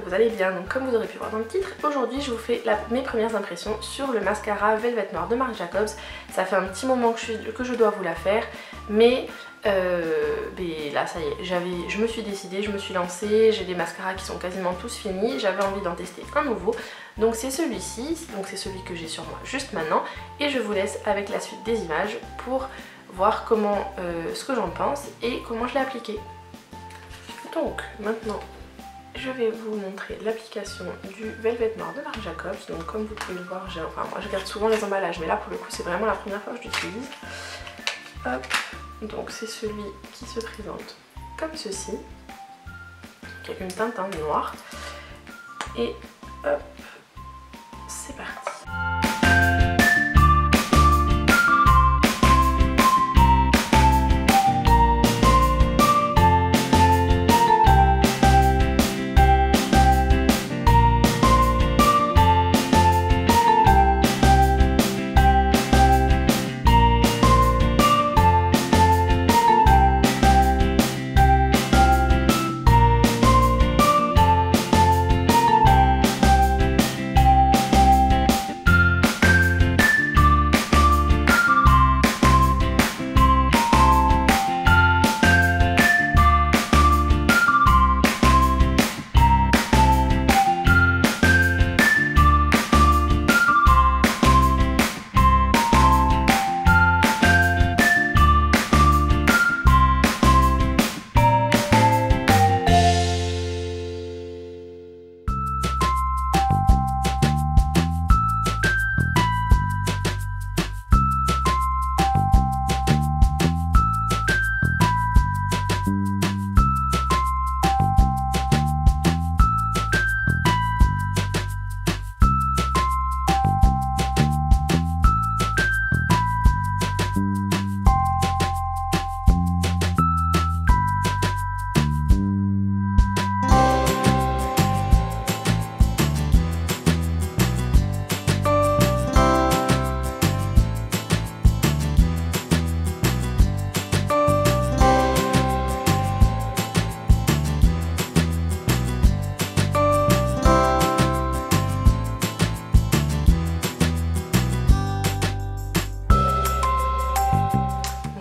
vous allez bien. Donc comme vous aurez pu voir dans le titre, aujourd'hui je vous fais mes premières impressions sur le mascara Velvet Noir de Marc Jacobs. Ça fait un petit moment que je dois vous la faire, mais là ça y est, je me suis décidée, je me suis lancée, j'ai des mascaras qui sont quasiment tous finis, j'avais envie d'en tester un nouveau. Donc c'est celui-ci, donc c'est celui que j'ai sur moi juste maintenant, et je vous laisse avec la suite des images pour voir comment, ce que j'en pense et comment je l'ai appliqué. Donc maintenant je vais vous montrer l'application du Velvet Noir de Marc Jacobs. Donc comme vous pouvez le voir, moi je regarde souvent les emballages, mais là pour le coup c'est vraiment la première fois que je l'utilise. Hop, donc c'est celui qui se présente comme ceci, avec une teinte noire, et hop, c'est parti.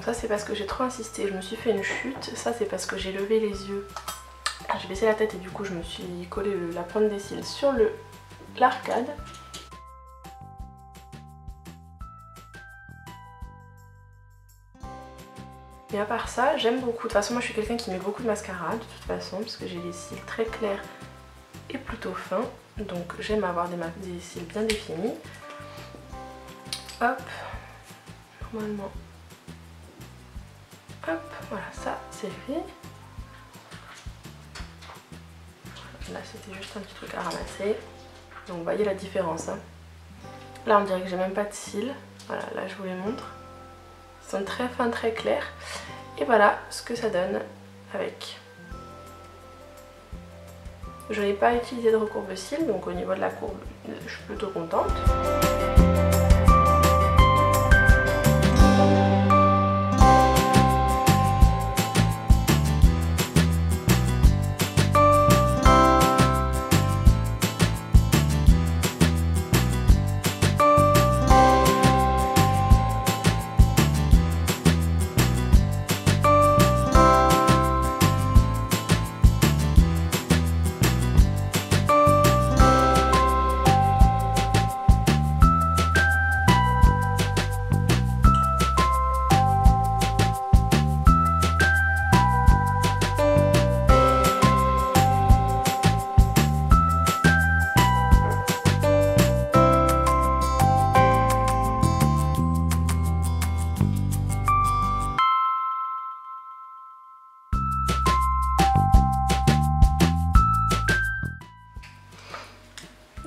Ça c'est parce que j'ai trop insisté, je me suis fait une chute. Ça c'est parce que j'ai levé les yeux, j'ai baissé la tête et du coup je me suis collé la pointe des cils sur l'arcade. Et à part ça, j'aime beaucoup. De toute façon moi je suis quelqu'un qui met beaucoup de mascara de toute façon, parce que j'ai les cils très clairs et plutôt fins. Donc j'aime avoir des cils bien définis. Hop, normalement. Hop, voilà, ça c'est fait. Là c'était juste un petit truc à ramasser. Donc vous voyez la différence. Hein. Là on dirait que j'ai même pas de cils. Voilà, là je vous les montre. Ils sont très fins, très clairs. Et voilà ce que ça donne avec. Je n'ai pas utilisé de recourbe-cils, donc au niveau de la courbe, je suis plutôt contente.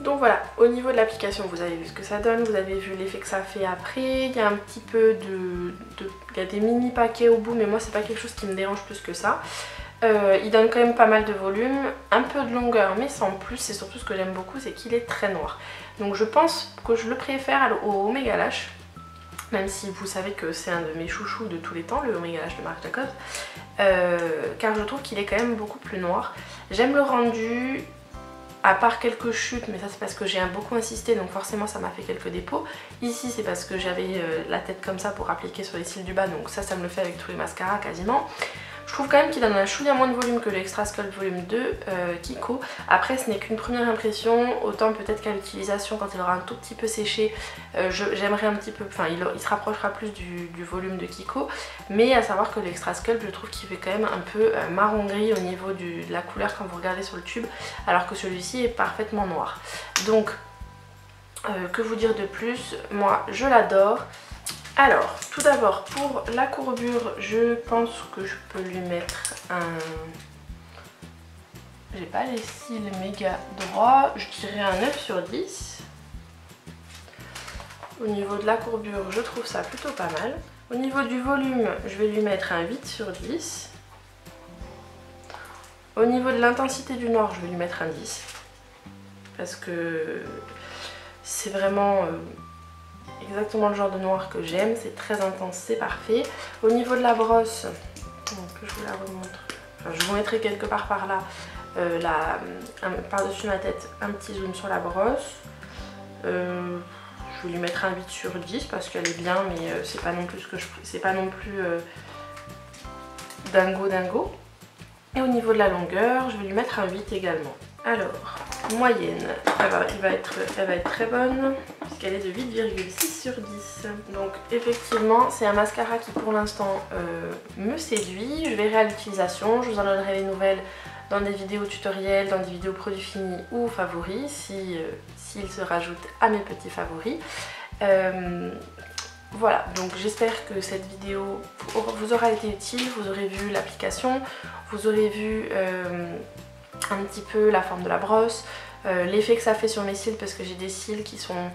Donc voilà, au niveau de l'application, vous avez vu ce que ça donne, vous avez vu l'effet que ça fait après. Il y a un petit peu il y a des mini paquets au bout, mais moi c'est pas quelque chose qui me dérange plus que ça. Il donne quand même pas mal de volume, un peu de longueur mais sans plus, et surtout ce que j'aime beaucoup c'est qu'il est très noir. Donc je pense que je le préfère au Omega Lash, même si vous savez que c'est un de mes chouchous de tous les temps, le Omega Lash de Marc Jacobs, car je trouve qu'il est quand même beaucoup plus noir. J'aime le rendu, à part quelques chutes, mais ça c'est parce que j'ai beaucoup insisté, donc forcément ça m'a fait quelques dépôts. Ici c'est parce que j'avais la tête comme ça pour appliquer sur les cils du bas, donc ça me le fait avec tous les mascaras quasiment. Je trouve quand même qu'il donne un chouïa moins de volume que le Extra Sculpt volume 2 Kiko. Après ce n'est qu'une première impression, autant peut-être qu'à l'utilisation quand il aura un tout petit peu séché, j'aimerais un petit peu, enfin il se rapprochera plus du volume de Kiko. Mais à savoir que l'Extra Sculpt, je trouve qu'il fait quand même un peu marron gris au niveau de la couleur quand vous regardez sur le tube, alors que celui-ci est parfaitement noir. Donc que vous dire de plus, moi je l'adore. Alors, tout d'abord, pour la courbure, je pense que je peux lui mettre un... J'ai pas les cils méga droits, je dirais un 9 sur 10. Au niveau de la courbure, je trouve ça plutôt pas mal. Au niveau du volume, je vais lui mettre un 8 sur 10. Au niveau de l'intensité du noir, je vais lui mettre un 10. Parce que c'est vraiment... exactement le genre de noir que j'aime, c'est très intense, c'est parfait. Au niveau de la brosse, donc je vous la remontre, enfin, je vous mettrai quelque part par là, par-dessus ma tête, un petit zoom sur la brosse. Je vais lui mettre un 8 sur 10 parce qu'elle est bien, mais c'est pas non plus ce que c'est pas non plus dingo. Et au niveau de la longueur, je vais lui mettre un 8 également. Alors, moyenne, elle va être très bonne puisqu'elle est de 8,6 sur 10. Donc effectivement, c'est un mascara qui pour l'instant me séduit. Je verrai à l'utilisation, je vous en donnerai les nouvelles dans des vidéos tutoriels, dans des vidéos produits finis ou favoris, s'il se rajoute à mes petits favoris. Voilà, donc j'espère que cette vidéo vous aura été utile, vous aurez vu l'application, vous aurez vu un petit peu la forme de la brosse, l'effet que ça fait sur mes cils parce que j'ai des cils qui sont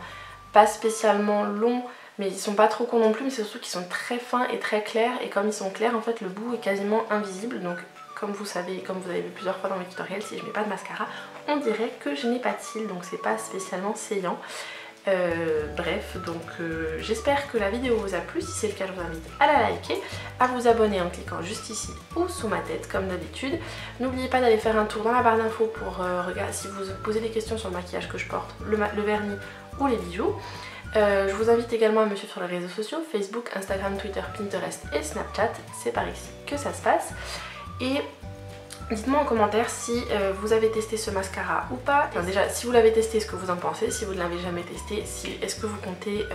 pas spécialement longs mais ils sont pas trop courts non plus, mais c'est surtout qu'ils sont très fins et très clairs, et comme ils sont clairs en fait le bout est quasiment invisible, donc comme vous savez, comme vous avez vu plusieurs fois dans mes tutoriels, si je mets pas de mascara on dirait que je n'ai pas de cils, donc c'est pas spécialement saillant. Bref, donc j'espère que la vidéo vous a plu. Si c'est le cas, je vous invite à la liker, à vous abonner en cliquant juste ici ou sous ma tête comme d'habitude. N'oubliez pas d'aller faire un tour dans la barre d'infos pour regarder si vous posez des questions sur le maquillage que je porte, le vernis ou les bijoux. Je vous invite également à me suivre sur les réseaux sociaux, Facebook, Instagram, Twitter, Pinterest et Snapchat. C'est par ici que ça se passe. Et dites-moi en commentaire si vous avez testé ce mascara ou pas. Enfin, déjà, si vous l'avez testé, ce que vous en pensez. Si vous ne l'avez jamais testé, est-ce que vous comptez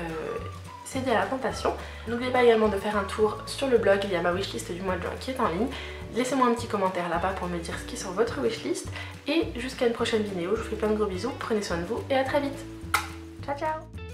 céder à la tentation. N'oubliez pas également de faire un tour sur le blog. Il y a ma wishlist du mois de juin qui est en ligne. Laissez-moi un petit commentaire là-bas pour me dire ce qui est sur votre wishlist. Et jusqu'à une prochaine vidéo, je vous fais plein de gros bisous. Prenez soin de vous et à très vite. Ciao ciao.